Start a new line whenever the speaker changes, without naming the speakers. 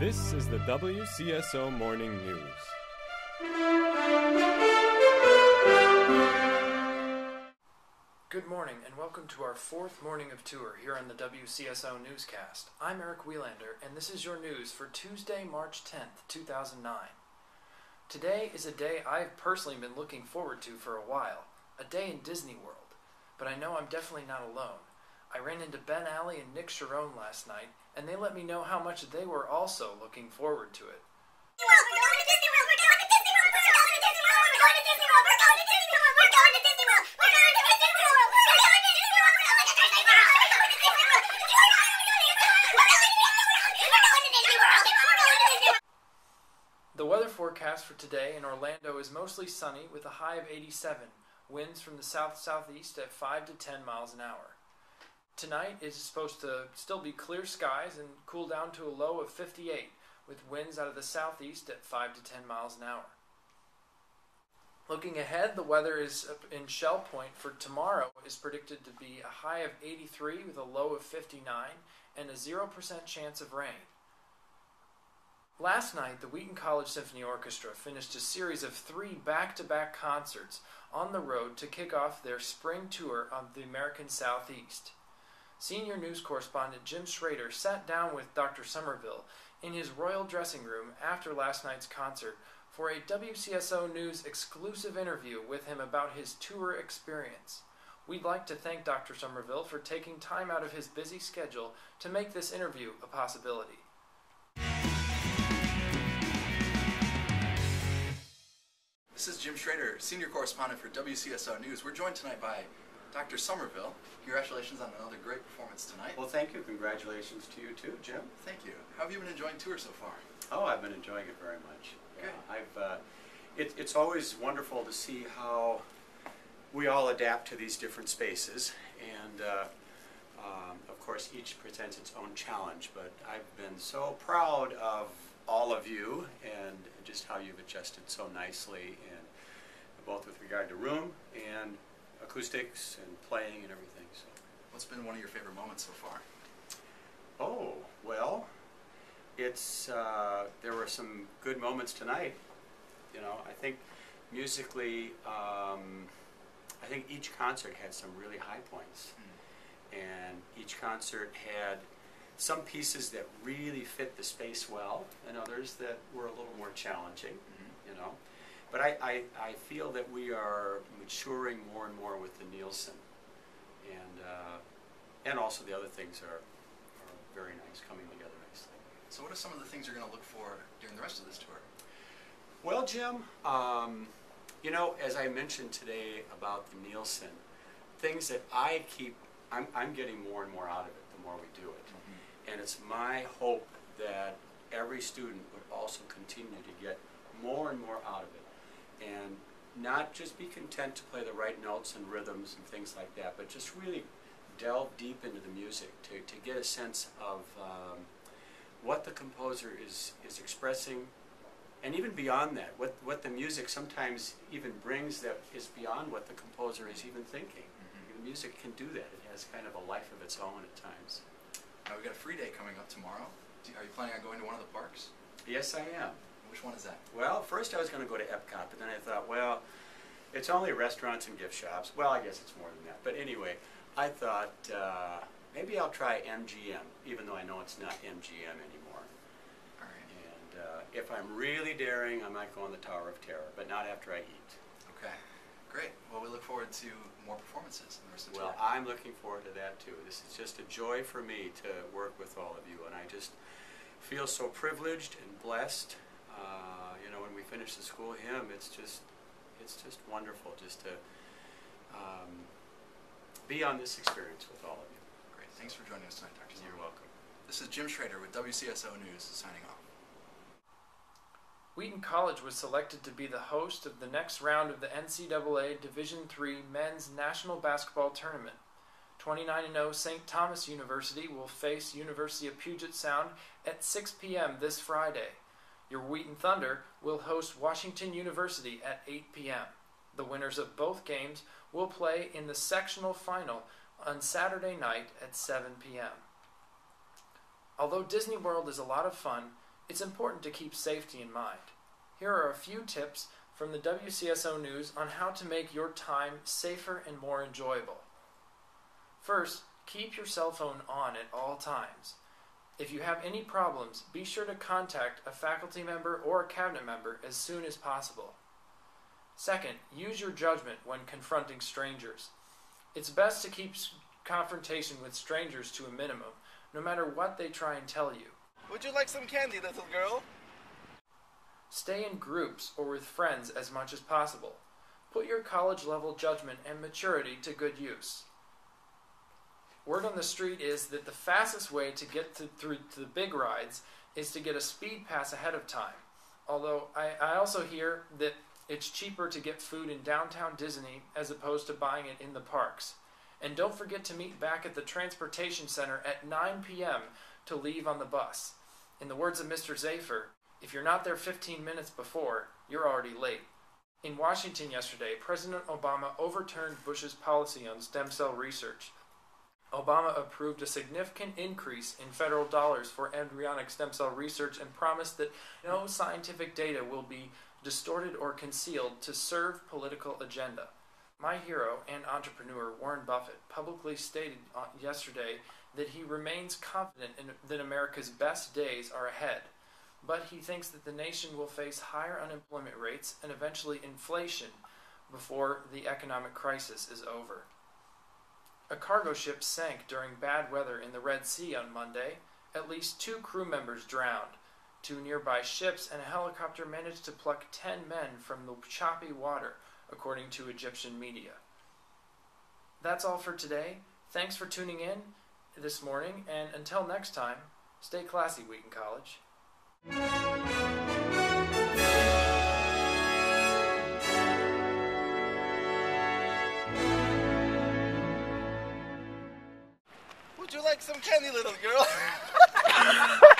This is the WCSO Morning News.
Good morning and welcome to our fourth morning of tour here on the WCSO newscast. I'm Eric Wielander and this is your news for Tuesday, March 10th, 2009. Today is a day I've personally been looking forward to for a while, a day in Disney World, but I know I'm definitely not alone. I ran into Ben Alley and Nick Sharon last night, and they let me know how much they were also looking forward to it. The weather forecast for today in Orlando is mostly sunny with a high of 87, winds from the south-southeast at 5 to 10 miles an hour. Tonight is supposed to still be clear skies and cool down to a low of 58, with winds out of the southeast at 5 to 10 miles an hour. Looking ahead, the weather is in Shell Point for tomorrow is predicted to be a high of 83 with a low of 59 and a 0% chance of rain. Last night, the Wheaton College Symphony Orchestra finished a series of 3 back-to-back concerts on the road to kick off their spring tour of the American Southeast. Senior news correspondent Jim Schrader sat down with Dr. Somerville in his royal dressing room after last night's concert for a WCSO News exclusive interview with him about his tour experience. We'd like to thank Dr. Somerville for taking time out of his busy schedule to make this interview a possibility.
This is Jim Schrader, senior correspondent for WCSO News. We're joined tonight by Dr. Somerville. Congratulations on another great performance tonight.
Well, thank you. Congratulations to you too, Jim.
Thank you. How have you been enjoying tour so far?
Oh, I've been enjoying it very much.
Good.
It's always wonderful to see how we all adapt to these different spaces, and of course, each presents its own challenge. But I've been so proud of all of you and just how you've adjusted so nicely, and both with regard to room and acoustics and playing and everything. So,
what's been one of your favorite moments so far?
Oh, well, it's there were some good moments tonight. You know, I think musically, I think each concert had some really high points, and each concert had some pieces that really fit the space well, and others that were a little more challenging. You know. But I feel that we are maturing more and more with the Nielsen, and also the other things are very nice, coming together nicely.
So what are some of the things you're going to look for during the rest of this tour?
Well, Jim, you know, as I mentioned today about the Nielsen, things that I'm getting more and more out of it the more we do it. And it's my hope that every student would also continue to get more and more out of it, and not just be content to play the right notes and rhythms and things like that, but just really delve deep into the music to get a sense of what the composer is expressing, and even beyond that, what the music sometimes even brings that is beyond what the composer is even thinking. The music can do that. It has kind of a life of its own at times.
Now we've got a free day coming up tomorrow. Are you planning on going to one of the parks?
Yes, I am.
Which one is that?
Well, first I was going to go to Epcot, but then I thought, well, it's only restaurants and gift shops. Well, I guess it's more than that. But anyway, I thought maybe I'll try MGM, even though I know it's not MGM anymore.
All right.
And if I'm really daring, I might go on the Tower of Terror, but not after I eat.
Okay. Great. Well, we look forward to more performances in the rest of the tour.
Well, I'm looking forward to that too. This is just a joy for me to work with all of you, and I just feel so privileged and blessed. You know, when we finish the school hymn, it's just wonderful just to be on this experience with all of you.
Great. Thanks for joining us tonight, Dr.
You're
Somerville.
welcome.
This is Jim Schrader with WCSO News signing off.
Wheaton College was selected to be the host of the next round of the NCAA Division III Men's National Basketball Tournament. 29-0 St. Thomas University will face University of Puget Sound at 6 p.m. this Friday. Your Wheaton Thunder will host Washington University at 8 p.m. The winners of both games will play in the sectional final on Saturday night at 7 p.m. Although Disney World is a lot of fun, It's important to keep safety in mind. Here are a few tips from the WCSO News on how to make your time safer and more enjoyable. First, keep your cell phone on at all times. If you have any problems, be sure to contact a faculty member or a cabinet member as soon as possible. Second, use your judgment when confronting strangers. It's best to keep confrontation with strangers to a minimum, no matter what they try and tell you.
Would you like some candy, little girl?
Stay in groups or with friends as much as possible. Put your college-level judgment and maturity to good use. Word on the street is that the fastest way to get through to the big rides is to get a speed pass ahead of time. Although I also hear that it's cheaper to get food in downtown Disney as opposed to buying it in the parks. And don't forget to meet back at the transportation center at 9 p.m. to leave on the bus. In the words of Mr. Zafer, if you're not there 15 minutes before, you're already late. In Washington yesterday, President Obama overturned Bush's policy on stem cell research. Obama approved a significant increase in federal dollars for embryonic stem cell research and promised that no scientific data will be distorted or concealed to serve political agenda. My hero and entrepreneur, Warren Buffett, publicly stated yesterday that he remains confident that America's best days are ahead, but he thinks that the nation will face higher unemployment rates and eventually inflation before the economic crisis is over. A cargo ship sank during bad weather in the Red Sea on Monday. At least 2 crew members drowned. 2 nearby ships and a helicopter managed to pluck 10 men from the choppy water, according to Egyptian media. That's all for today. Thanks for tuning in this morning, and until next time, stay classy, Wheaton College.
Would you like some candy, little girl?